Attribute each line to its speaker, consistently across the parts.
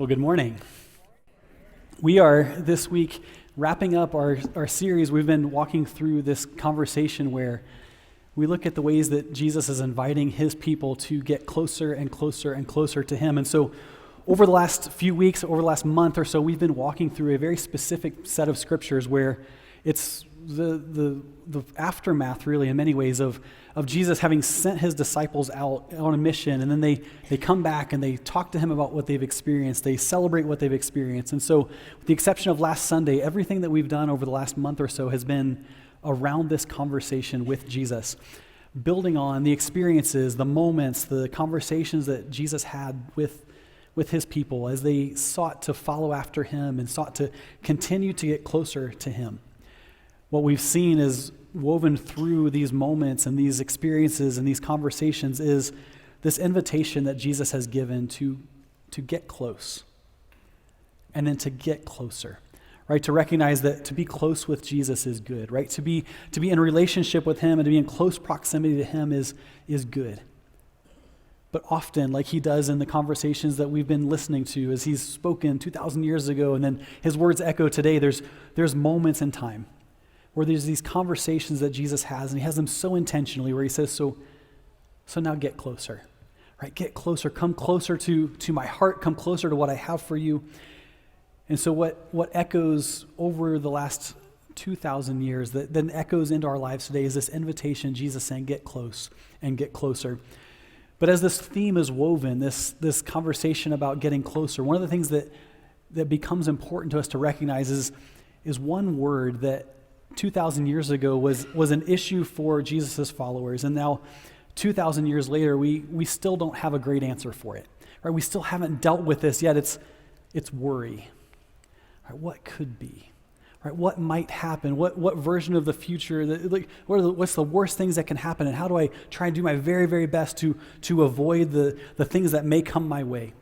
Speaker 1: Well, good morning. We are this week wrapping up our series. We've been walking through this conversation where we look at the ways that Jesus is inviting his people to get closer and closer and closer to him. And so over the last few weeks, over the last month or so, we've been walking through a very specific set of scriptures where it's the aftermath, really, in many ways, of Jesus having sent his disciples out on a mission, and then they come back and they talk to him about what they've experienced. They celebrate what they've experienced. And so, with the exception of last Sunday, everything that we've done over the last month or so has been around this conversation with Jesus, building on the experiences, the moments, the conversations that Jesus had with his people as they sought to follow after him and sought to continue to get closer to him. What we've seen is woven through these moments and these experiences and these conversations is this invitation that Jesus has given to get close and then to get closer, right? To recognize that to be close with Jesus is good, right? To be in relationship with him and to be in close proximity to him is good. But often, like he does in the conversations that we've been listening to as he's spoken 2,000 years ago and then his words echo today, there's moments in time where there's these conversations that Jesus has, and he has them so intentionally, where he says, so now get closer, right? Get closer, come closer to my heart, come closer to what I have for you. And so what echoes over the last 2,000 years, that then echoes into our lives today, is this invitation, Jesus saying, get close and get closer. But as this theme is woven, this conversation about getting closer, one of the things that becomes important to us to recognize is one word that 2,000 years ago was an issue for Jesus' followers, and now 2,000 years later, we still don't have a great answer for it. Right? We still haven't dealt with this yet. It's worry. Right? What could be? Right? What might happen? What version of the future? What's the worst things that can happen? And how do I try and do my very, very best to avoid the things that may come my way?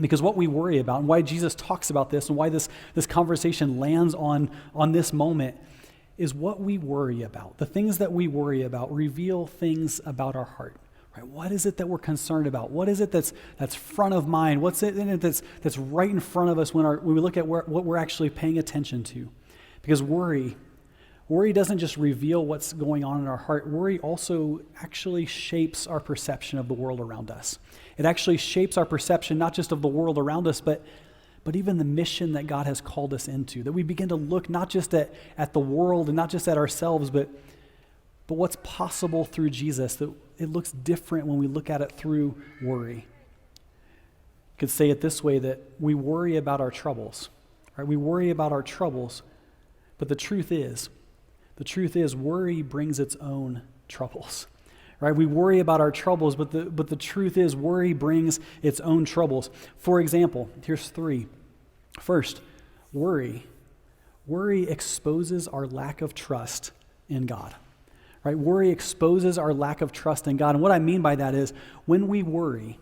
Speaker 1: Because what we worry about, and why Jesus talks about this, and why this conversation lands on this moment, is what we worry about. The things that we worry about reveal things about our heart. Right? What is it that we're concerned about? What is it that's front of mind? What's it in it that's right in front of us when we look at what we're actually paying attention to? Because worry doesn't just reveal what's going on in our heart. Worry also actually shapes our perception of the world around us. It actually shapes our perception not just of the world around us, but even the mission that God has called us into, that we begin to look not just at the world and not just at ourselves, but what's possible through Jesus, that it looks different when we look at it through worry. You could say it this way, that we worry about our troubles, right? We worry about our troubles, but the truth is worry brings its own troubles. Right? We worry about our troubles, but the truth is worry brings its own troubles. For example, here's 3. First, worry exposes our lack of trust in God. Right? Worry exposes our lack of trust in God. And what I mean by that is when we worry,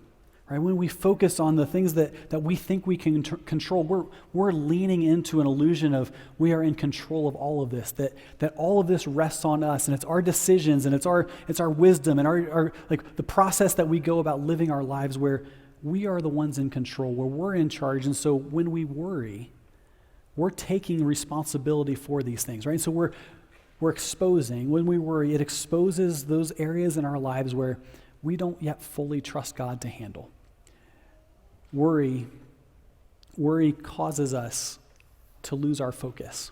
Speaker 1: right, when we focus on the things that we think we can control, we're leaning into an illusion of we are in control of all of this, that all of this rests on us, and it's our decisions, and it's our wisdom, and our like the process that we go about living our lives where we are the ones in control, where we're in charge. And so when we worry, we're taking responsibility for these things, right? So we're exposing, when we worry, it exposes those areas in our lives where we don't yet fully trust God to handle. Worry causes us to lose our focus.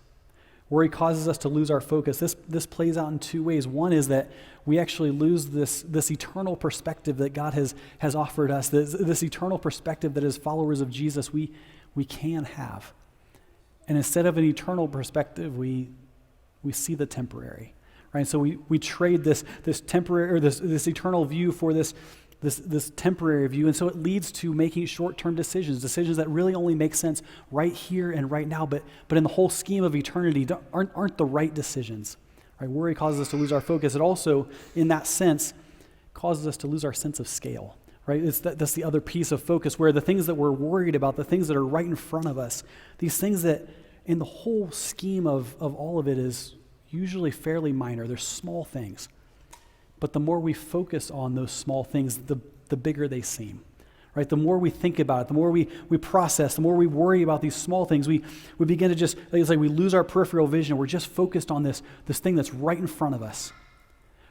Speaker 1: Worry causes us to lose our focus. This plays out in 2 ways. One is that we actually lose this eternal perspective that God has offered us, this eternal perspective that as followers of Jesus we can have. And instead of an eternal perspective, we see the temporary. Right? So we trade this temporary, or this eternal view for this temporary view, and so it leads to making short-term decisions that really only make sense right here and right now, but in the whole scheme of eternity aren't the right decisions. Right? Worry causes us to lose our focus. It also, in that sense, causes us to lose our sense of scale. Right? That's the other piece of focus, where the things that we're worried about, the things that are right in front of us, these things that in the whole scheme of all of it is usually fairly minor. They're small things. But the more we focus on those small things, the bigger they seem. right? The more we think about it, the more we process, the more we worry about these small things, we begin to just, it's like we lose our peripheral vision. We're just focused on this thing that's right in front of us.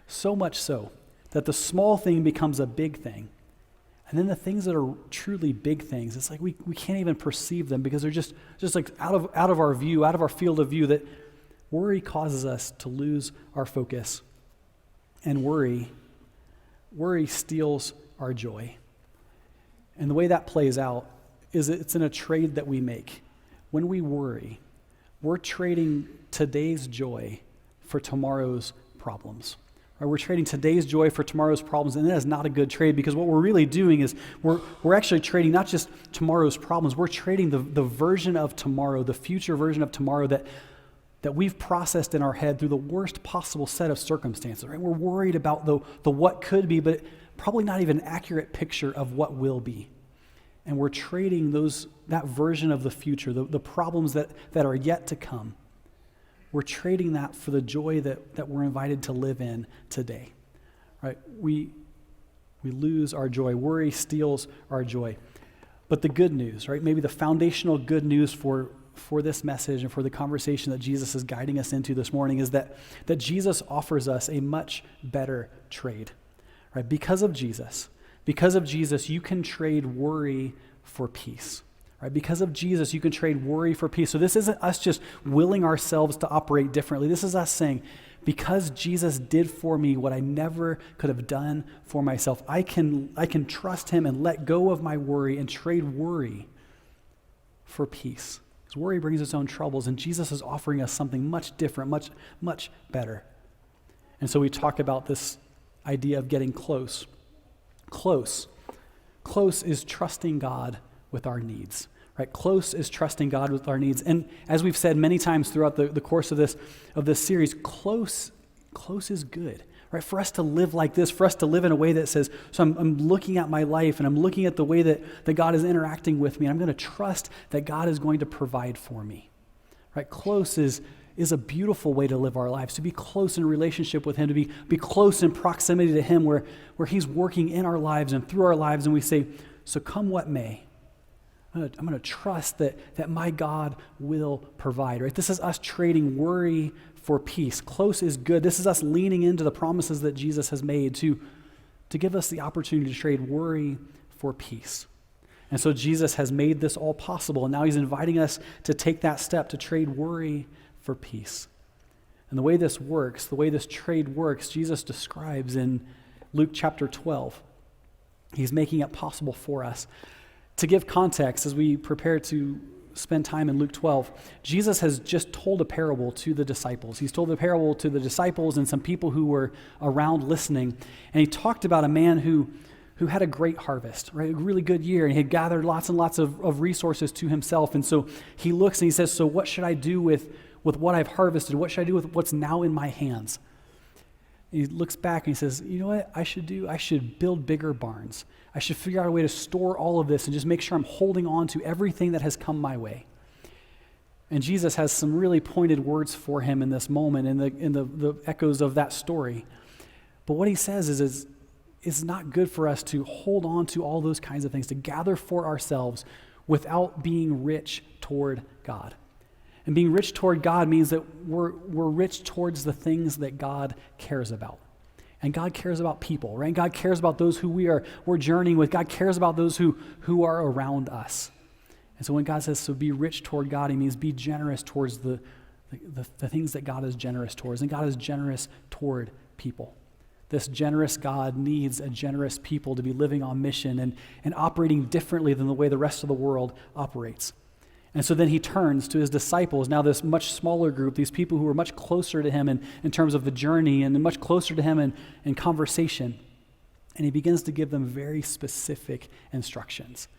Speaker 1: So much so that the small thing becomes a big thing. And then the things that are truly big things, it's like we can't even perceive them because they're just like out of our view, out of our field of view, that worry causes us to lose our focus. And worry steals our joy. And the way that plays out is it's in a trade that we make. When we worry, we're trading today's joy for tomorrow's problems. Right? We're trading today's joy for tomorrow's problems, and that is not a good trade, because what we're really doing is we're actually trading not just tomorrow's problems, we're trading the version of tomorrow, the future version of tomorrow that we've processed in our head through the worst possible set of circumstances. Right? We're worried about the what could be, but probably not even an accurate picture of what will be. And we're trading that version of the future, the problems that are yet to come. We're trading that for the joy that we're invited to live in today. Right? We lose our joy. Worry steals our joy. But the good news, right? Maybe the foundational good news for this message and for the conversation that Jesus is guiding us into this morning is that Jesus offers us a much better trade. Right? Because of Jesus, you can trade worry for peace. Right? Because of Jesus, you can trade worry for peace. So this isn't us just willing ourselves to operate differently. This is us saying, because Jesus did for me what I never could have done for myself, I can trust him and let go of my worry and trade worry for peace. Because worry brings its own troubles, and Jesus is offering us something much different, much, much better. And so we talk about this idea of getting close. Close is trusting God with our needs, right? Close is trusting God with our needs. And as we've said many times throughout the course of this series, close is good, right? For us to live like this, for us to live in a way that says, so I'm looking at my life and I'm looking at the way that God is interacting with me, and I'm going to trust that God is going to provide for me, right? Close is a beautiful way to live our lives, to be close in relationship with him, to be close in proximity to him where he's working in our lives and through our lives, and we say, so come what may, I'm going to trust that my God will provide, right? This is us trading worry for peace. Close is good. This is us leaning into the promises that Jesus has made to give us the opportunity to trade worry for peace. And so Jesus has made this all possible, and now he's inviting us to take that step to trade worry for peace. And the way this works, the way this trade works, Jesus describes in Luke chapter 12. He's making it possible for us. To give context, as we prepare to spend time in Luke 12, Jesus has just told a parable to the disciples. He's told the parable to the disciples and some people who were around listening. And he talked about a man who had a great harvest, right? A really good year. And he had gathered lots and lots of resources to himself. And so he looks and he says, so what should I do with what I've harvested? What should I do with what's now in my hands? He looks back and he says, you know what I should do? I should build bigger barns. I should figure out a way to store all of this and just make sure I'm holding on to everything that has come my way. And Jesus has some really pointed words for him in this moment, in the echoes of that story. But what he says is it's not good for us to hold on to all those kinds of things, to gather for ourselves without being rich toward God. And being rich toward God means that we're rich towards the things that God cares about. And God cares about people, right? God cares about those who we're journeying with. God cares about those who are around us. And so when God says, so be rich toward God, he means be generous towards the things that God is generous towards. And God is generous toward people. This generous God needs a generous people to be living on mission and operating differently than the way the rest of the world operates. And so then he turns to his disciples, now this much smaller group, these people who are much closer to him in terms of the journey and much closer to him in conversation. And he begins to give them very specific instructions.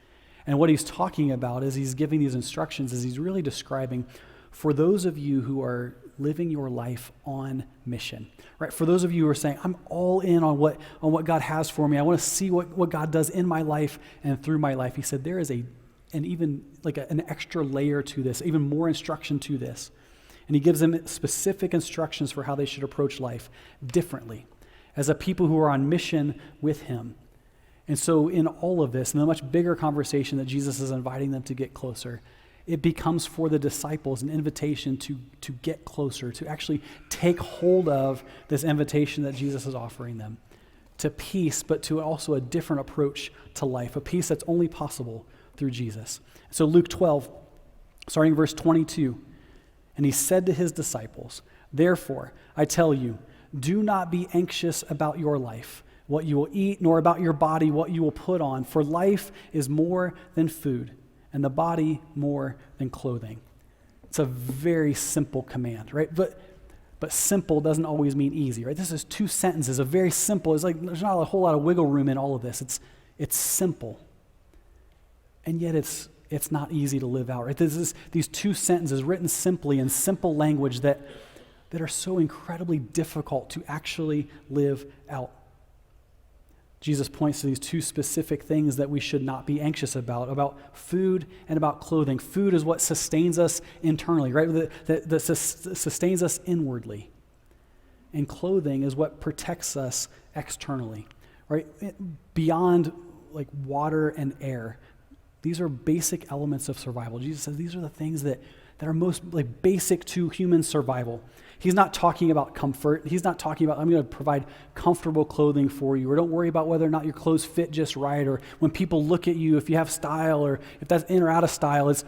Speaker 1: And what he's talking about as he's giving these instructions is he's really describing for those of you who are living your life on mission, right? For those of you who are saying, I'm all in on what God has for me. I want to see what God does in my life and through my life. He said there is an extra layer to this, even more instruction to this. And he gives them specific instructions for how they should approach life differently as a people who are on mission with him. And so in all of this, in the much bigger conversation that Jesus is inviting them to get closer, it becomes for the disciples an invitation to get closer, to actually take hold of this invitation that Jesus is offering them, to peace, but to also a different approach to life, a peace that's only possible through Jesus. So Luke 12, starting verse 22, and he said to his disciples, "Therefore, I tell you, do not be anxious about your life, what you will eat, nor about your body, what you will put on. For life is more than food, and the body more than clothing." It's a very simple command, right? But simple doesn't always mean easy, right? This is two sentences, a very simple. It's like there's not a whole lot of wiggle room in all of this. It's simple, and yet it's not easy to live out, right? These two sentences written simply in simple language that are so incredibly difficult to actually live out. Jesus points to these two specific things that we should not be anxious about food and about clothing. Food is what sustains us internally, right? That sustains us inwardly. And clothing is what protects us externally, right? Beyond like water and air. These are basic elements of survival. Jesus says these are the things that are most like basic to human survival. He's not talking about comfort. He's not talking about, I'm going to provide comfortable clothing for you, or don't worry about whether or not your clothes fit just right, or when people look at you, if you have style, or if that's in or out of style. It's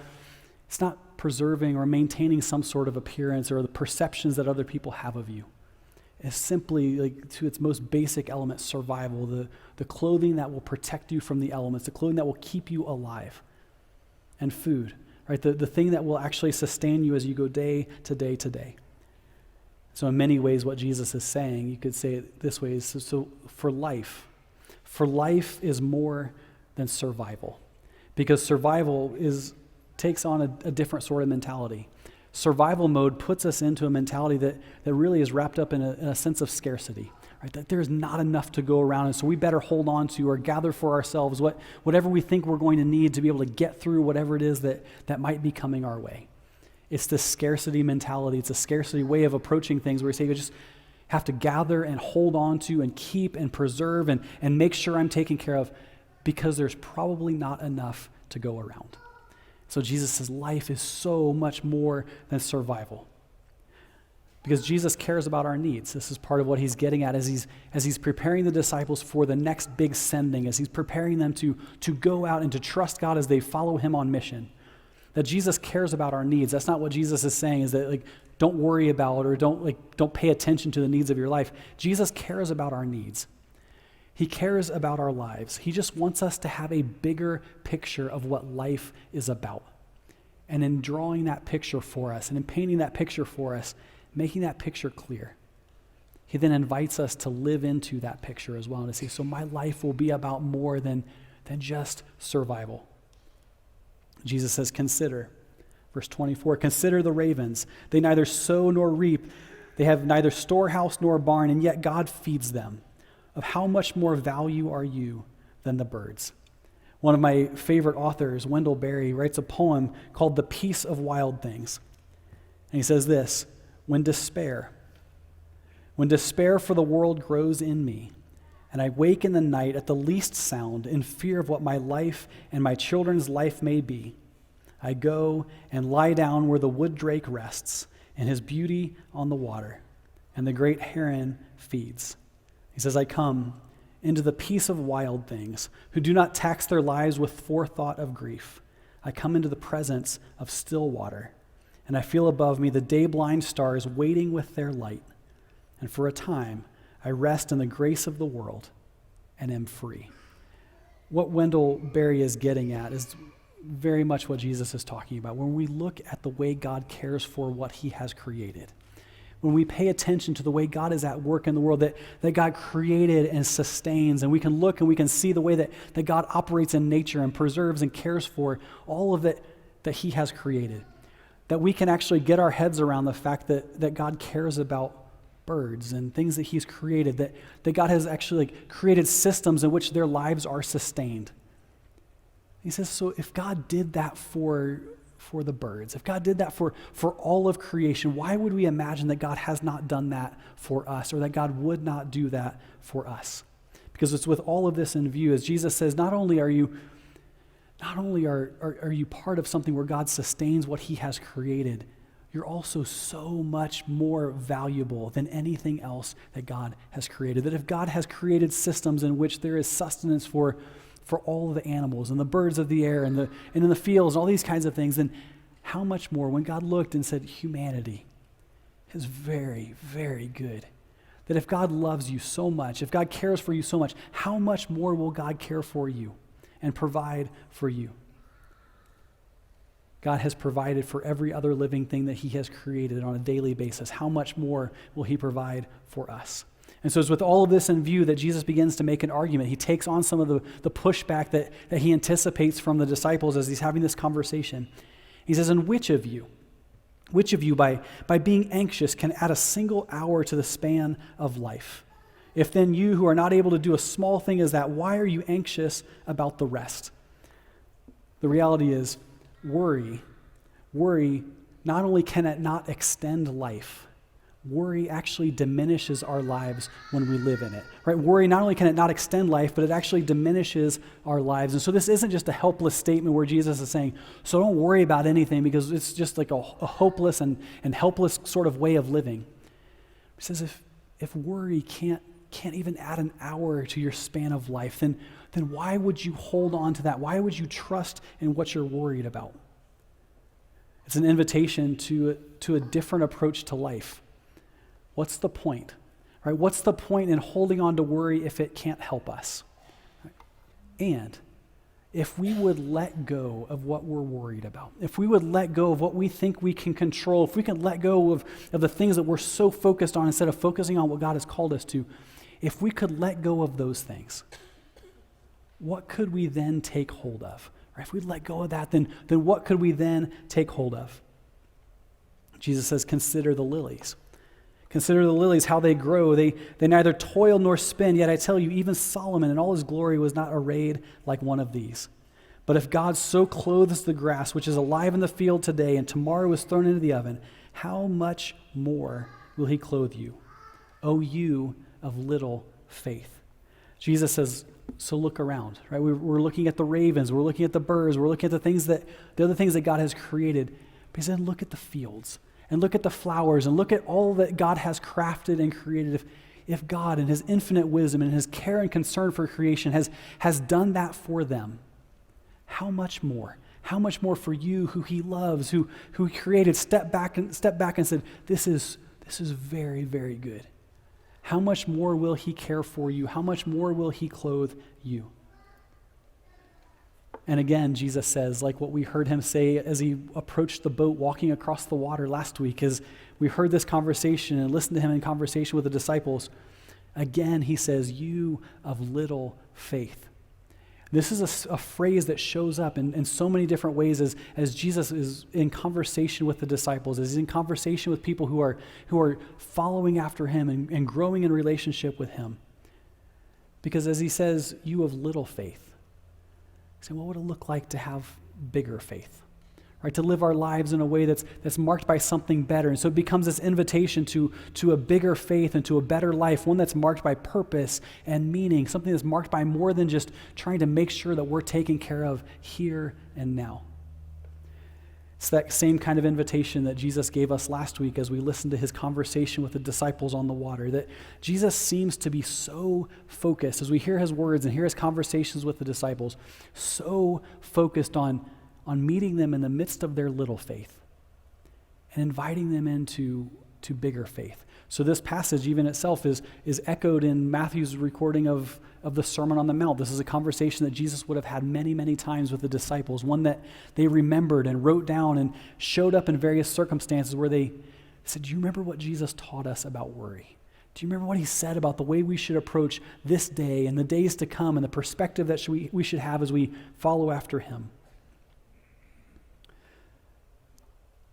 Speaker 1: not preserving or maintaining some sort of appearance or the perceptions that other people have of you. It's simply, like, to its most basic element, survival, the clothing that will protect you from the elements, the clothing that will keep you alive, and food, right? The thing that will actually sustain you as you go day to day to day. So in many ways, what Jesus is saying, you could say it this way, is so for life is more than survival, because survival takes on a different sort of mentality. Survival mode puts us into a mentality that really is wrapped up in a sense of scarcity, right? That there's not enough to go around, and so we better hold on to or gather for ourselves whatever we think we're going to need to be able to get through whatever it is that might be coming our way. It's this scarcity mentality. It's a scarcity way of approaching things where we say you just have to gather and hold on to and keep and preserve and make sure I'm taken care of, because there's probably not enough to go around. So Jesus says life is so much more than survival, because Jesus cares about our needs. This is part of what he's getting at as he's preparing the disciples for the next big sending, as he's preparing them to go out and to trust God as they follow him on mission. That Jesus cares about our needs. That's not what Jesus is saying, is that, like, don't worry about or don't pay attention to the needs of your life. Jesus cares about our needs. He cares about our lives. He just wants us to have a bigger picture of what life is about. And in drawing that picture for us and in painting that picture for us, making that picture clear, he then invites us to live into that picture as well and to say, so my life will be about more than just survival. Jesus says, consider, verse 24, consider the ravens. They neither sow nor reap. They have neither storehouse nor barn, and yet God feeds them. Of how much more value are you than the birds? One of my favorite authors, Wendell Berry, writes a poem called The Peace of Wild Things. And he says this, when despair for the world grows in me, and I wake in the night at the least sound in fear of what my life and my children's life may be, I go and lie down where the wood drake rests and his beauty on the water, and the great heron feeds. He says, I come into the peace of wild things who do not tax their lives with forethought of grief. I come into the presence of still water, and I feel above me the day-blind stars waiting with their light. And for a time, I rest in the grace of the world and am free. What Wendell Berry is getting at is very much what Jesus is talking about. When we look at the way God cares for what he has created, when we pay attention to the way God is at work in the world, that God created and sustains, and we can look and we can see the way that God operates in nature and preserves and cares for all of it that he has created, that we can actually get our heads around the fact that God cares about birds and things that he's created, that God has actually created systems in which their lives are sustained. He says, so if God did that for the birds, if God did that for all of creation, why would we imagine that God has not done that for us, or that God would not do that for us? Because it's with all of this in view, as Jesus says, not only are you part of something where God sustains what he has created, you're also so much more valuable than anything else that God has created. That if God has created systems in which there is sustenance for all of the animals and the birds of the air and in the fields, all these kinds of things, then how much more when God looked and said humanity is very, very good. That if God loves you so much, if God cares for you so much, how much more will God care for you and provide for you? God has provided for every other living thing that he has created on a daily basis. How much more will he provide for us? And so it's with all of this in view that Jesus begins to make an argument. He takes on some of the pushback that he anticipates from the disciples as he's having this conversation. He says, and which of you by being anxious can add a single hour to the span of life? If then you who are not able to do a small thing as that, why are you anxious about the rest? The reality is, worry, not only can it not extend life, worry actually diminishes our lives when we live in it, right? Worry, not only can it not extend life, but it actually diminishes our lives. And so this isn't just a helpless statement where Jesus is saying, so don't worry about anything because it's just like a hopeless and helpless sort of way of living. He says if worry can't even add an hour to your span of life, then why would you hold on to that? Why would you trust in what you're worried about? It's an invitation to a different approach to life. What's the point? Right? What's the point in holding on to worry if it can't help us? And if we would let go of what we're worried about, if we would let go of what we think we can control, if we can let go of the things that we're so focused on instead of focusing on what God has called us to, if we could let go of those things, what could we then take hold of? Right? If we let go of that, then what could we then take hold of? Jesus says, consider the lilies. Consider the lilies, how they grow. They neither toil nor spin, yet I tell you, even Solomon in all his glory was not arrayed like one of these. But if God so clothes the grass, which is alive in the field today and tomorrow is thrown into the oven, how much more will he clothe you, O you of little faith? Jesus says, so look around, right? We're looking at the ravens, we're looking at the birds, we're looking at the other things that God has created. But he said, look at the fields. And look at the flowers and look at all that God has crafted and created. If God in his infinite wisdom and his care and concern for creation has done that for them, how much more? How much more for you who he loves, who he created, step back and said, this is very, very good. How much more will he care for you? How much more will he clothe you? And again, Jesus says, like what we heard him say as he approached the boat walking across the water last week, as we heard this conversation and listened to him in conversation with the disciples, again, he says, you of little faith. This is a phrase that shows up in so many different ways as Jesus is in conversation with the disciples, as he's in conversation with people who are following after him and growing in relationship with him. Because as he says, you of little faith, so what would it look like to have bigger faith, right? To live our lives in a way that's marked by something better. And so it becomes this invitation to a bigger faith and to a better life, one that's marked by purpose and meaning, something that's marked by more than just trying to make sure that we're taken care of here and now. It's that same kind of invitation that Jesus gave us last week as we listened to his conversation with the disciples on the water, that Jesus seems to be so focused, as we hear his words and hear his conversations with the disciples, so focused on meeting them in the midst of their little faith and inviting them into bigger faith. So this passage even itself is echoed in Matthew's recording of the Sermon on the Mount. This is a conversation that Jesus would have had many, many times with the disciples, one that they remembered and wrote down and showed up in various circumstances where they said, do you remember what Jesus taught us about worry? Do you remember what he said about the way we should approach this day and the days to come and the perspective that we should have as we follow after him?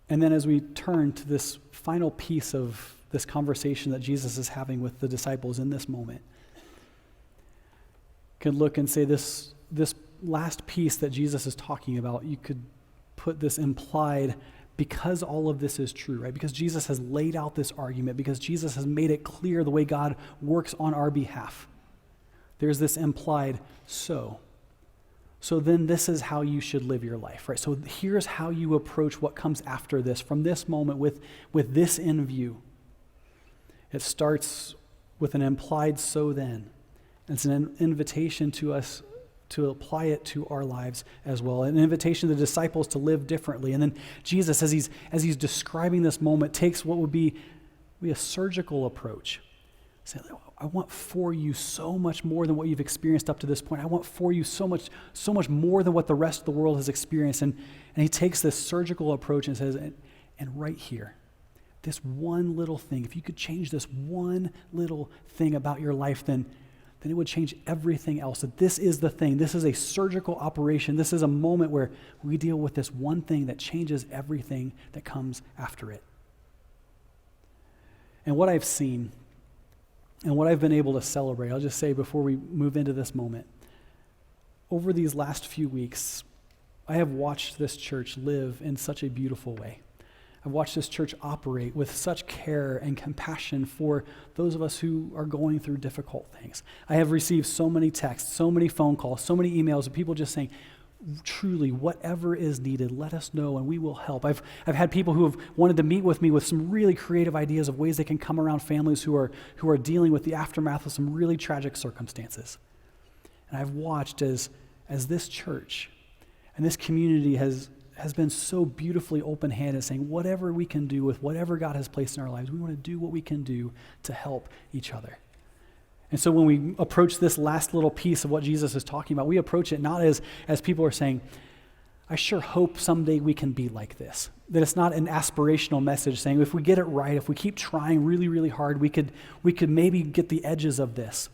Speaker 1: And then as we turn to this final piece of this conversation that Jesus is having with the disciples in this moment, could look and say this last piece that Jesus is talking about, you could put this implied because all of this is true, right? Because Jesus has laid out this argument, because Jesus has made it clear the way God works on our behalf, there's this implied so. So then this is how you should live your life, right? So here's how you approach what comes after this, from this moment with this in view. It starts with an implied so then. It's an invitation to us to apply it to our lives as well. An invitation to the disciples to live differently. And then Jesus, as he's describing this moment, takes what would be a surgical approach. Saying, I want for you so much more than what you've experienced up to this point. I want for you so much more than what the rest of the world has experienced. And he takes this surgical approach and says, and right here, this one little thing, if you could change this one little thing about your life, then it would change everything else. That this is the thing. This is a surgical operation. This is a moment where we deal with this one thing that changes everything that comes after it. And what I've seen and what I've been able to celebrate, I'll just say before we move into this moment, over these last few weeks, I have watched this church live in such a beautiful way. I've watched this church operate with such care and compassion for those of us who are going through difficult things. I have received so many texts, so many phone calls, so many emails of people just saying, truly, whatever is needed, let us know and we will help. I've had people who have wanted to meet with me with some really creative ideas of ways they can come around families who are dealing with the aftermath of some really tragic circumstances. And I've watched as this church and this community has been so beautifully open-handed, saying whatever we can do with whatever God has placed in our lives, we want to do what we can do to help each other. And so when we approach this last little piece of what Jesus is talking about, we approach it not as people are saying, I sure hope someday we can be like this. That it's not an aspirational message saying if we get it right, if we keep trying really, really hard, we could maybe get the edges of this.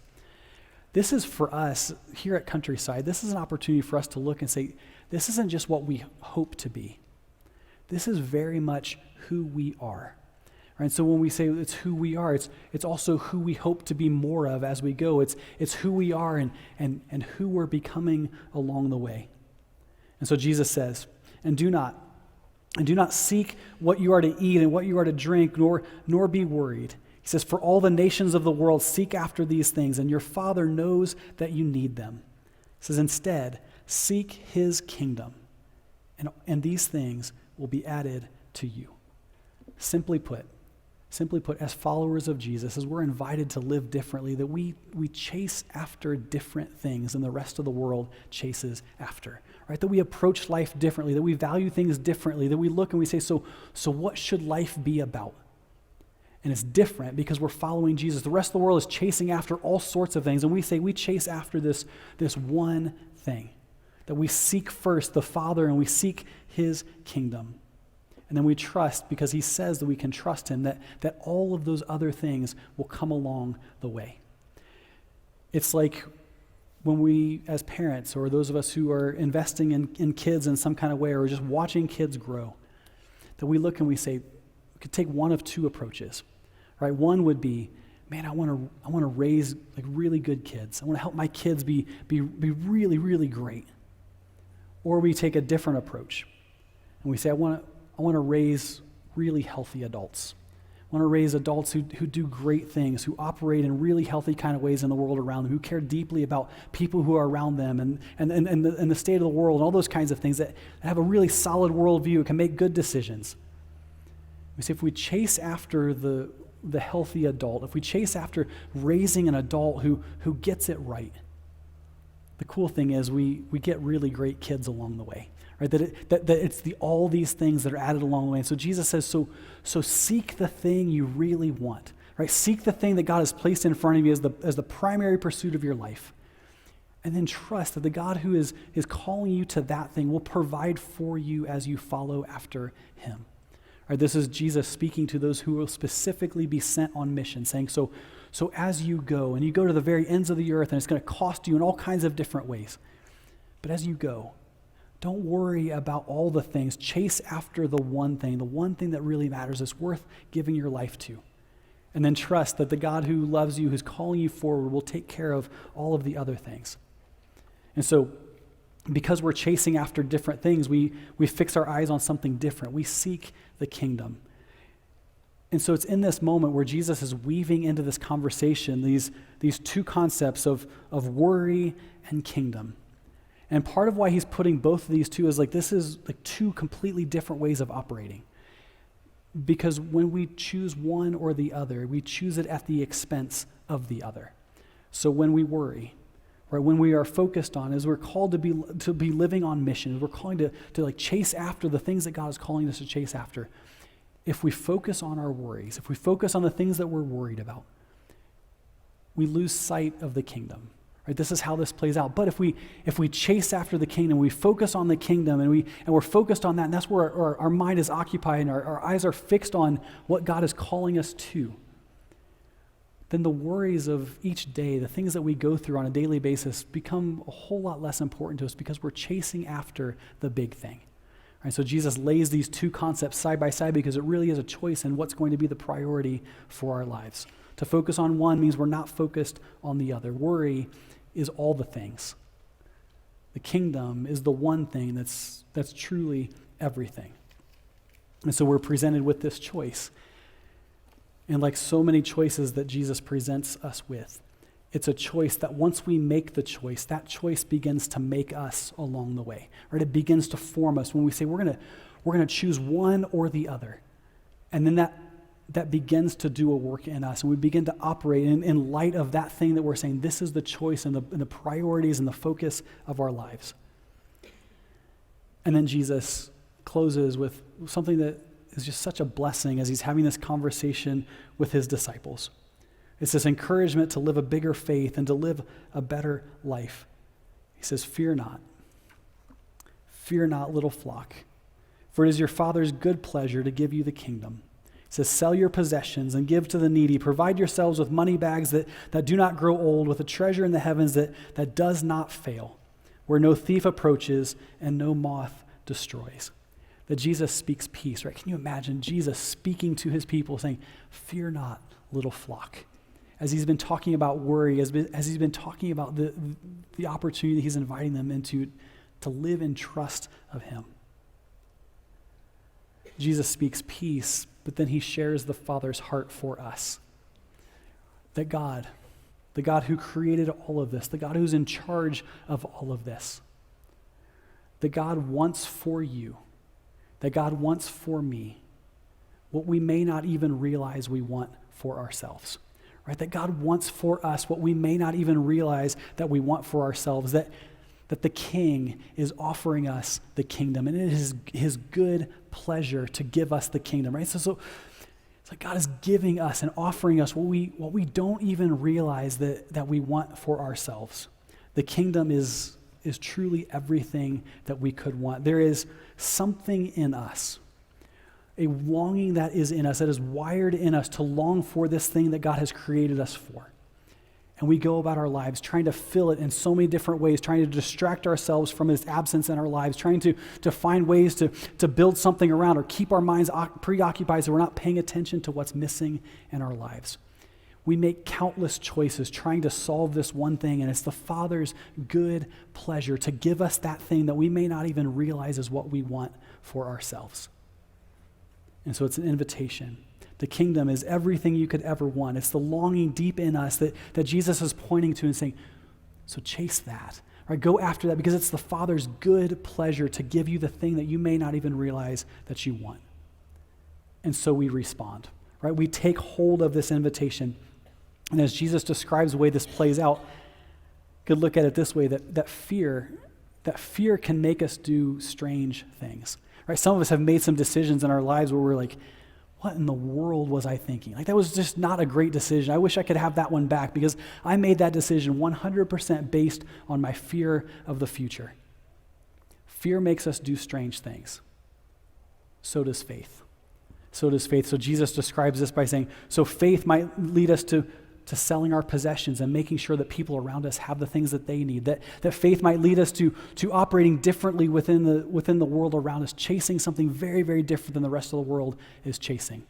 Speaker 1: This is for us here at Countryside, this is an opportunity for us to look and say, this isn't just what we hope to be. This is very much who we are. Right? So when we say it's who we are, it's also who we hope to be more of as we go. It's who we are and who we're becoming along the way. And so Jesus says, and do not seek what you are to eat and what you are to drink, nor be worried. He says, for all the nations of the world seek after these things, and your Father knows that you need them. He says, instead, seek his kingdom, and these things will be added to you. Simply put, as followers of Jesus, as we're invited to live differently, that we chase after different things than the rest of the world chases after, right? That we approach life differently, that we value things differently, that we look and we say, so what should life be about? And it's different because we're following Jesus. The rest of the world is chasing after all sorts of things, and we say we chase after this one thing, that we seek first the Father and we seek his kingdom. And then we trust, because he says that we can trust him, that all of those other things will come along the way. It's like when we, as parents, or those of us who are investing in kids in some kind of way, or just watching kids grow, that we look and we say, we could take one of two approaches, right? One would be, man, I want to raise like really good kids. I want to help my kids be really, really great. Or we take a different approach, and we say, I want to raise really healthy adults. I want to raise adults who do great things, who operate in really healthy kind of ways in the world around them, who care deeply about people who are around them and the state of the world and all those kinds of things, that have a really solid worldview, can make good decisions. We say if we chase after the healthy adult, if we chase after raising an adult who gets it right, the cool thing is we get really great kids along the way. Right, that it's all these things that are added along the way. And so Jesus says, so seek the thing you really want. Right? Seek the thing that God has placed in front of you as the primary pursuit of your life. And then trust that the God who is calling you to that thing will provide for you as you follow after him. Right, this is Jesus speaking to those who will specifically be sent on mission, saying, so as you go, and you go to the very ends of the earth, and it's going to cost you in all kinds of different ways. But as you go, don't worry about all the things. Chase after the one thing that really matters, is worth giving your life to. And then trust that the God who loves you, who's calling you forward, will take care of all of the other things. And so, because we're chasing after different things, we fix our eyes on something different. We seek the kingdom. And so it's in this moment where Jesus is weaving into this conversation these two concepts of worry and kingdom. And part of why he's putting both of these two is like this is like two completely different ways of operating. Because when we choose one or the other, we choose it at the expense of the other. So when we worry, right, when we are focused on, as we're called to be living on mission, we're calling to like chase after the things that God is calling us to chase after. If we focus on our worries, if we focus on the things that we're worried about, we lose sight of the kingdom. Right? This is how this plays out. But if we chase after the kingdom, we focus on the kingdom, and we're focused on that, and that's where our mind is occupied, and our eyes are fixed on what God is calling us to, then the worries of each day, the things that we go through on a daily basis, become a whole lot less important to us because we're chasing after the big thing. Right? So Jesus lays these two concepts side by side because it really is a choice in what's going to be the priority for our lives. To focus on one means we're not focused on the other. Worry is all the things. The kingdom is the one thing that's truly everything. And so we're presented with this choice. And like so many choices that Jesus presents us with, it's a choice that once we make the choice, that choice begins to make us along the way. Right? It begins to form us when we say we're gonna choose one or the other. And then that begins to do a work in us, and we begin to operate in light of that thing that we're saying, this is the choice and the priorities and the focus of our lives. And then Jesus closes with something that is just such a blessing as he's having this conversation with his disciples. It's this encouragement to live a bigger faith and to live a better life. He says, fear not, little flock, for it is your Father's good pleasure to give you the kingdom. It says, sell your possessions and give to the needy. Provide yourselves with money bags that do not grow old, with a treasure in the heavens that does not fail, where no thief approaches and no moth destroys. That Jesus speaks peace, right? Can you imagine Jesus speaking to his people saying, fear not, little flock. As he's been talking about worry, as he's been talking about the opportunity he's inviting them into to live in trust of him. Jesus speaks peace, but then he shares the Father's heart for us. That God, the God who created all of this, the God who's in charge of all of this, that God wants for you, that God wants for me, what we may not even realize we want for ourselves. Right? That God wants for us what we may not even realize that we want for ourselves, that the King is offering us the kingdom, and it is his good pleasure to give us the kingdom, right? So it's like God is giving us and offering us what we don't even realize that we want for ourselves. The kingdom is truly everything that we could want. There is something in us, a longing that is in us, that is wired in us to long for this thing that God has created us for. And we go about our lives trying to fill it in so many different ways, trying to distract ourselves from its absence in our lives, trying to find ways to build something around or keep our minds preoccupied so we're not paying attention to what's missing in our lives. We make countless choices trying to solve this one thing, and it's the Father's good pleasure to give us that thing that we may not even realize is what we want for ourselves. And so it's an invitation. The kingdom is everything you could ever want. It's the longing deep in us that Jesus is pointing to and saying, so chase that. Right? Go after that because it's the Father's good pleasure to give you the thing that you may not even realize that you want. And so we respond. Right? We take hold of this invitation. And as Jesus describes the way this plays out, could look at it this way, that fear can make us do strange things. Right? Some of us have made some decisions in our lives where we're like, what in the world was I thinking? Like, that was just not a great decision. I wish I could have that one back because I made that decision 100% based on my fear of the future. Fear makes us do strange things. So does faith. So Jesus describes this by saying, so faith might lead us to selling our possessions and making sure that people around us have the things that they need. That faith might lead us to operating differently within the world around us, chasing something very, very different than the rest of the world is chasing.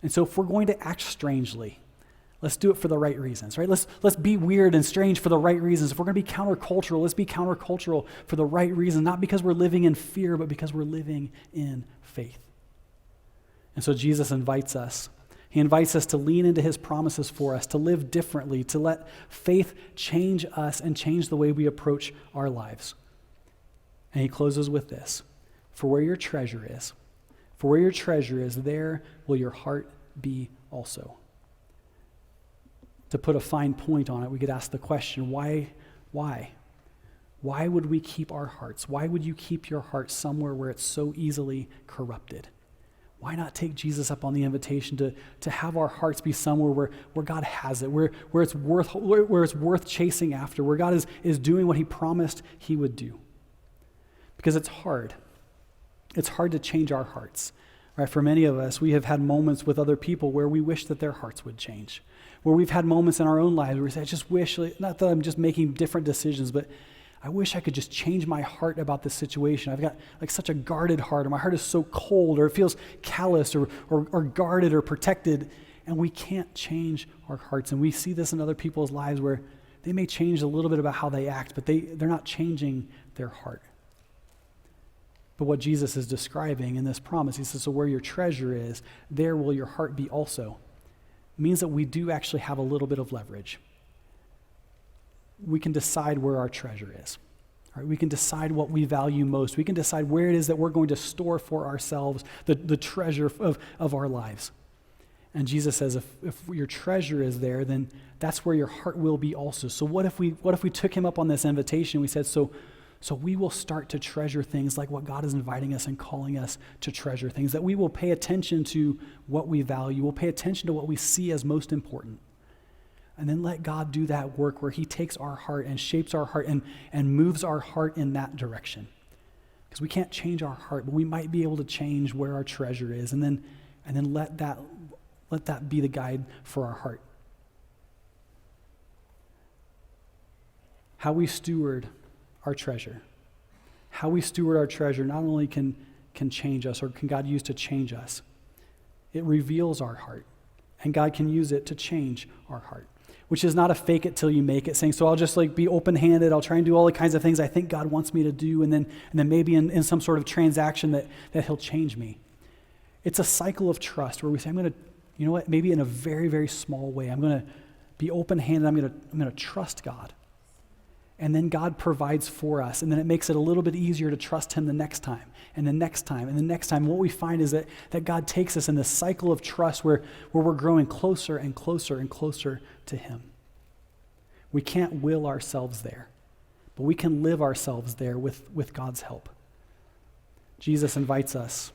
Speaker 1: And so if we're going to act strangely, let's do it for the right reasons, right? Let's be weird and strange for the right reasons. If we're going to be countercultural, let's be countercultural for the right reason, not because we're living in fear, but because we're living in faith. And so Jesus invites us He invites us to lean into his promises for us, to live differently, to let faith change us and change the way we approach our lives. And he closes with this: for where your treasure is, there will your heart be also. To put a fine point on it, we could ask the question, why? Why would we keep our hearts? Why would you keep your heart somewhere where it's so easily corrupted? Why not take Jesus up on the invitation to have our hearts be somewhere where God has it, where it's worth chasing after, where God is doing what he promised he would do? Because it's hard. It's hard to change our hearts. Right? For many of us, we have had moments with other people where we wish that their hearts would change. Where we've had moments in our own lives where we say, I just wish, not that I'm just making different decisions, but I wish I could just change my heart about this situation. I've got like such a guarded heart, or my heart is so cold, or it feels callous, or guarded, or protected, and we can't change our hearts. And we see this in other people's lives where they may change a little bit about how they act, but they're not changing their heart. But what Jesus is describing in this promise, he says, so where your treasure is, there will your heart be also. It means that we do actually have a little bit of leverage. We can decide where our treasure is. Right? We can decide what we value most. We can decide where it is that we're going to store for ourselves the treasure of our lives. And Jesus says, if your treasure is there, then that's where your heart will be also. So what if we took him up on this invitation? We said, so we will start to treasure things like what God is inviting us and calling us to treasure things, that we will pay attention to what we value. We'll pay attention to what we see as most important. And then let God do that work where he takes our heart and shapes our heart and moves our heart in that direction. Because we can't change our heart, but we might be able to change where our treasure is, and then let that be the guide for our heart. How we steward our treasure. How we steward our treasure not only can change us, or can God use to change us, it reveals our heart. And God can use it to change our heart. Which is not a fake it till you make it, saying, so I'll just be open-handed, I'll try and do all the kinds of things I think God wants me to do, and then maybe in some sort of transaction that he'll change me. It's a cycle of trust where we say, I'm going to, you know what, maybe in a very, very small way, I'm going to be open-handed, I'm going to trust God. And then God provides for us, and then it makes it a little bit easier to trust him the next time, and the next time, and the next time. What we find is that God takes us in this cycle of trust where we're growing closer and closer and closer to him. We can't will ourselves there, but we can live ourselves there with God's help. Jesus invites us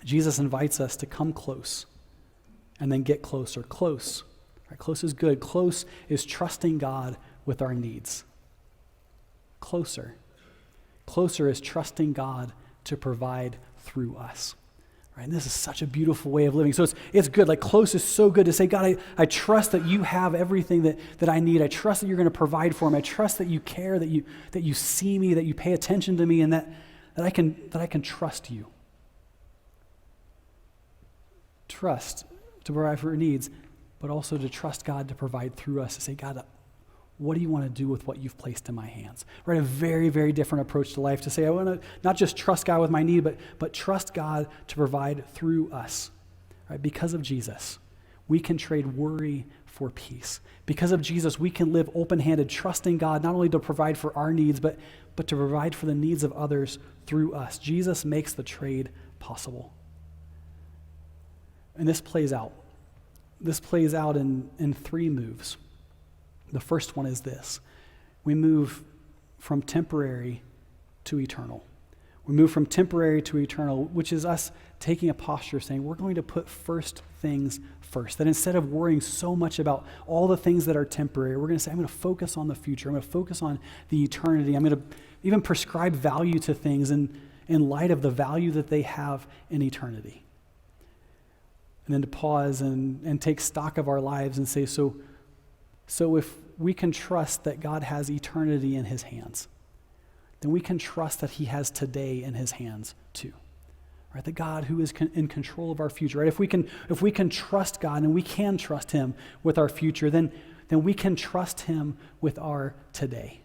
Speaker 1: to come close and then get closer. Close. Right? Close is good. Close is trusting God with our needs. Closer is trusting God to provide through us. Right? And this is such a beautiful way of living. So it's good. Like close is so good to say, God, I trust that you have everything that I need. I trust that you're going to provide for me. I trust that you care, that you see me, that you pay attention to me, and that I can trust you. Trust to provide for our needs, but also to trust God to provide through us, to say, God, what do you want to do with what you've placed in my hands? Right? A very, very different approach to life, to say, I want to not just trust God with my need, but trust God to provide through us. Right? Because of Jesus, we can trade worry for peace. Because of Jesus, we can live open-handed, trusting God not only to provide for our needs, but to provide for the needs of others through us. Jesus makes the trade possible. And this plays out. This plays out in three moves. The first one is this. We move from temporary to eternal. We move from temporary to eternal, which is us taking a posture saying we're going to put first things first. That instead of worrying so much about all the things that are temporary, we're going to say, I'm going to focus on the future. I'm going to focus on the eternity. I'm going to even prescribe value to things in light of the value that they have in eternity. And then to pause and take stock of our lives and say, so if we can trust that God has eternity in his hands, then we can trust that he has today in his hands too. Right? The God who is in control of our future. Right? If we can trust God, and we can trust him with our future, then we can trust him with our today.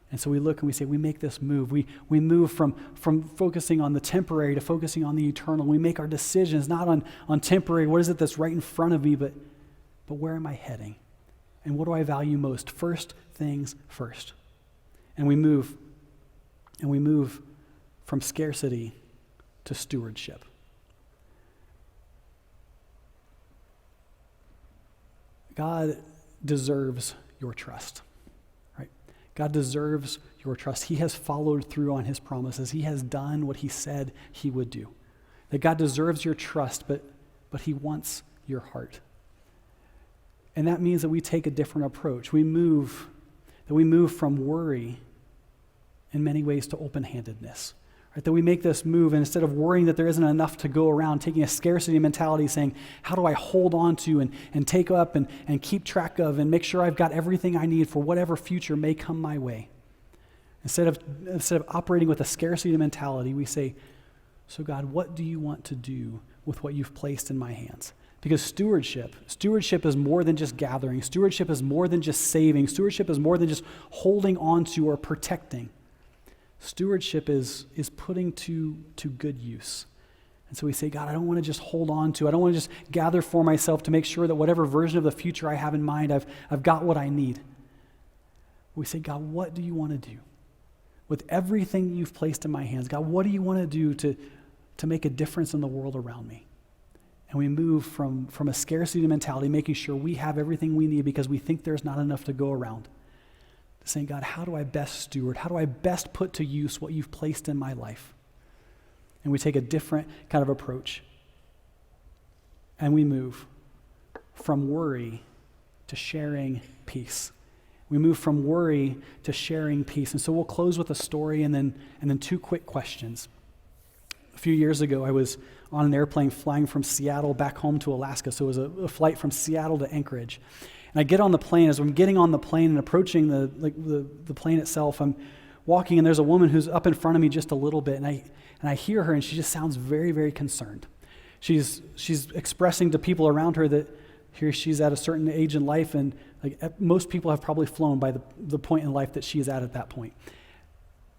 Speaker 1: And so we look and we say, we make this move. We move from focusing on the temporary to focusing on the eternal. We make our decisions not on temporary, what is it that's right in front of me, but where am I heading? And what do I value most? First things first. And we move from scarcity to stewardship. God deserves your trust, right? God deserves your trust. He has followed through on his promises. He has done what he said he would do. That God deserves your trust, but he wants your heart. And that means that we take a different approach. We move from worry in many ways to open-handedness. Right? That we make this move, and instead of worrying that there isn't enough to go around, taking a scarcity mentality, saying, how do I hold on to and take up and keep track of and make sure I've got everything I need for whatever future may come my way. Instead of operating with a scarcity mentality, we say, so God, what do you want to do with what you've placed in my hands? Because stewardship is more than just gathering. Stewardship is more than just saving. Stewardship is more than just holding on to or protecting. Stewardship is putting to good use. And so we say, God, I don't want to just hold on to, I don't want to just gather for myself to make sure that whatever version of the future I have in mind, I've got what I need. We say, God, what do you want to do? With everything you've placed in my hands, God, what do you want to do to make a difference in the world around me? And we move from a scarcity mentality, making sure we have everything we need because we think there's not enough to go around, to saying, God, how do I best steward? How do I best put to use what you've placed in my life? And we take a different kind of approach. And we move from worry to sharing peace. We move from worry to sharing peace. And so we'll close with a story and then two quick questions. A few years ago, I was on an airplane flying from Seattle back home to Alaska. So it was a flight from Seattle to Anchorage. And I get on the plane. As I'm getting on the plane and approaching the plane itself, I'm walking, and there's a woman who's up in front of me just a little bit, and I hear her, and she just sounds very, very concerned. She's expressing to people around her that here she's at a certain age in life, and most people have probably flown by the point in life that she is at that point.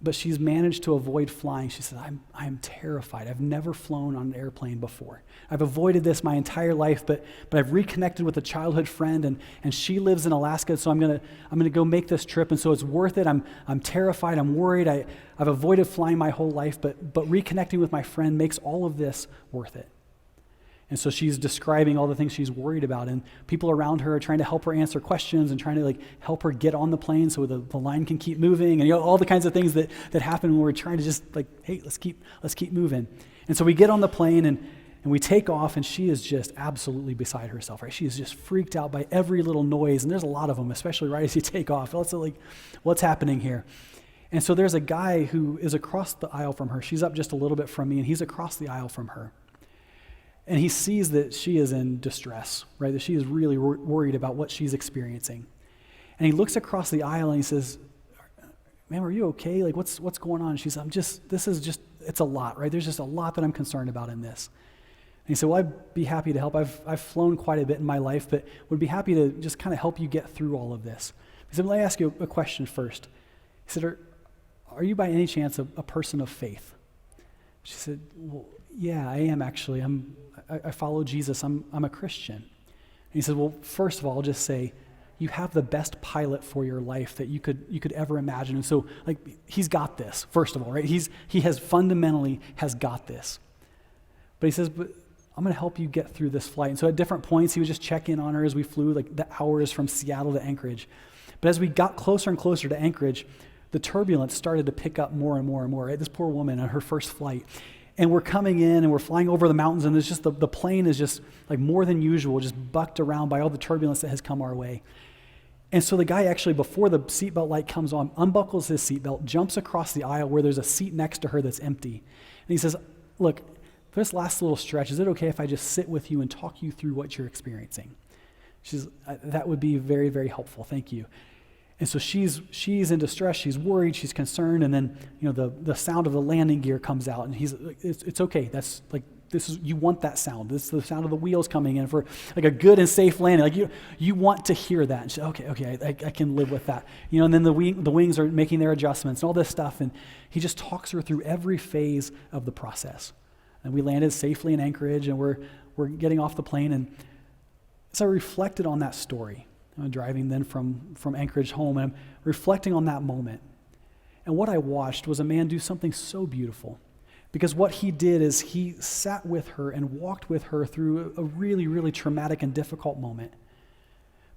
Speaker 1: But she's managed to avoid flying. She said, I'm terrified. I've never flown on an airplane before. I've avoided this my entire life, but I've reconnected with a childhood friend, and she lives in Alaska, so I'm gonna go make this trip, and so it's worth it. I'm terrified. I'm worried. I've avoided flying my whole life, but reconnecting with my friend makes all of this worth it. And so she's describing all the things she's worried about, and people around her are trying to help her answer questions and trying to help her get on the plane so the line can keep moving, and all the kinds of things that happen when we're trying to just hey, let's keep moving. And so we get on the plane and we take off, and she is just absolutely beside herself, right? She is just freaked out by every little noise, and there's a lot of them, especially right as you take off. What's happening here? And so there's a guy who is across the aisle from her. She's up just a little bit from me, and he's across the aisle from her. And he sees that she is in distress, right? That she is really worried about what she's experiencing. And he looks across the aisle and he says, ma'am, are you okay? What's going on? And she says, it's a lot, right? There's just a lot that I'm concerned about in this. And he said, well, I'd be happy to help. I've flown quite a bit in my life, but would be happy to just kind of help you get through all of this. He said, let me ask you a question first. He said, are you by any chance a person of faith? She said, well, yeah, I am actually. I follow Jesus. I'm a Christian. And he said, well, first of all, I'll just say, you have the best pilot for your life that you could ever imagine. And so, he's got this, first of all, right? He has fundamentally has got this. But he says, but I'm going to help you get through this flight. And so at different points, he would just check in on her as we flew, the hours from Seattle to Anchorage. But as we got closer and closer to Anchorage, the turbulence started to pick up more and more and more, right? This poor woman on her first flight. And we're coming in and we're flying over the mountains, and there's just the plane is just more than usual, just bucked around by all the turbulence that has come our way. And so the guy actually, before the seatbelt light comes on, unbuckles his seatbelt, jumps across the aisle where there's a seat next to her that's empty. And he says, look, for this last little stretch, is it okay if I just sit with you and talk you through what you're experiencing? She says, that would be very, very helpful. Thank you. And so she's in distress, she's worried, she's concerned, and then the sound of the landing gear comes out, and it's okay. That's like, you want that sound. This is the sound of the wheels coming in for like a good and safe landing. Like you want to hear that. And she's, okay, I can live with that. And then the wings are making their adjustments and all this stuff, and he just talks her through every phase of the process. And we landed safely in Anchorage, and we're getting off the plane, and so I reflected on that story. I'm driving then from Anchorage home, and I'm reflecting on that moment. And what I watched was a man do something so beautiful. Because what he did is he sat with her and walked with her through a really, really traumatic and difficult moment.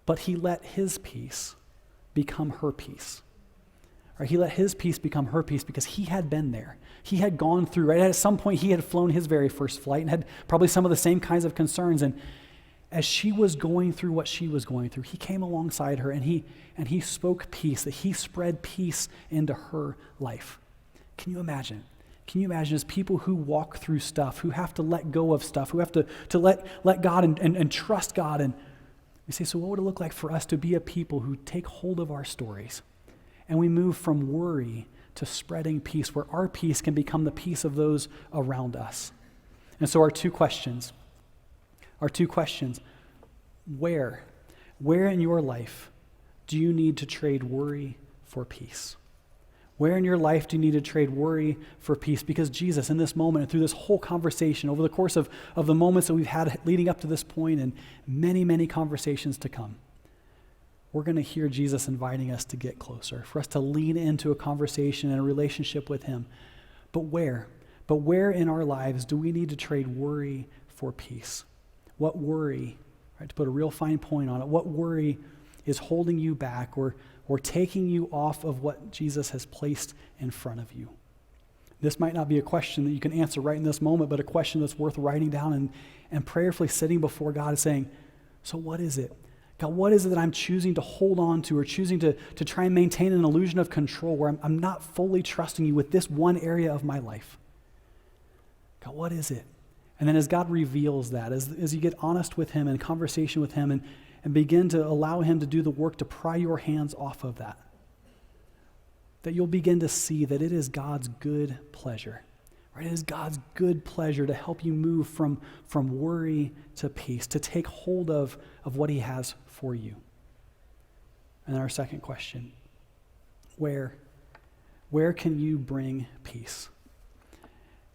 Speaker 1: But he let his peace become her peace. Right? He let his peace become her peace because he had been there. He had gone through, right? At some point, he had flown his very first flight and had probably some of the same kinds of concerns. And as she was going through what she was going through, he came alongside her and he spoke peace, that he spread peace into her life. Can you imagine? Can you imagine as people who walk through stuff, who have to let go of stuff, who have to let God and trust God? And we say, so what would it look like for us to be a people who take hold of our stories and we move from worry to spreading peace, where our peace can become the peace of those around us? And so our two questions, where in your life do you need to trade worry for peace? Where in your life do you need to trade worry for peace? Because Jesus, in this moment and through this whole conversation, over the course of the moments that we've had leading up to this point and many, many conversations to come, we're going to hear Jesus inviting us to get closer, for us to lean into a conversation and a relationship with him. But where? But where in our lives do we need to trade worry for peace? What worry, right, to put a real fine point on it, what worry is holding you back or taking you off of what Jesus has placed in front of you? This might not be a question that you can answer right in this moment, but a question that's worth writing down and prayerfully sitting before God and saying, so what is it? God, what is it that I'm choosing to hold on to or choosing to try and maintain an illusion of control where I'm not fully trusting you with this one area of my life? God, what is it? And then as God reveals that, as you get honest with him and conversation with him and begin to allow him to do the work to pry your hands off of that you'll begin to see that it is God's good pleasure, right? It is God's good pleasure to help you move from worry to peace, to take hold of what he has for you. And then our second question, where can you bring peace?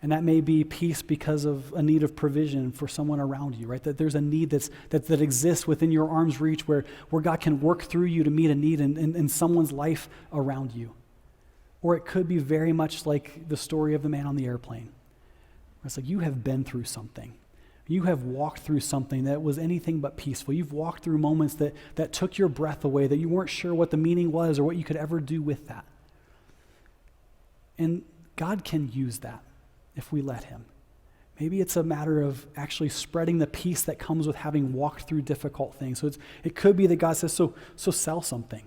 Speaker 1: And that may be peace because of a need of provision for someone around you, right? That there's a need that exists within your arm's reach where God can work through you to meet a need in someone's life around you. Or it could be very much like the story of the man on the airplane. Where it's like you have been through something. You have walked through something that was anything but peaceful. You've walked through moments that took your breath away, that you weren't sure what the meaning was or what you could ever do with that. And God can use that if we let him. Maybe it's a matter of actually spreading the peace that comes with having walked through difficult things. So it could be that God says, so sell something.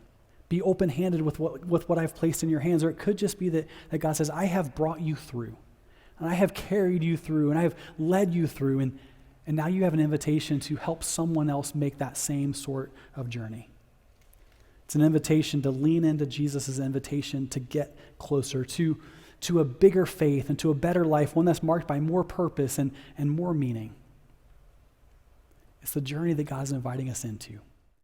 Speaker 1: Be open-handed with what I've placed in your hands. Or it could just be that God says, I have brought you through. And I have carried you through. And I have led you through. And now you have an invitation to help someone else make that same sort of journey. It's an invitation to lean into Jesus' invitation to get closer to a bigger faith and to a better life, one that's marked by more purpose and more meaning. It's the journey that God's inviting us into.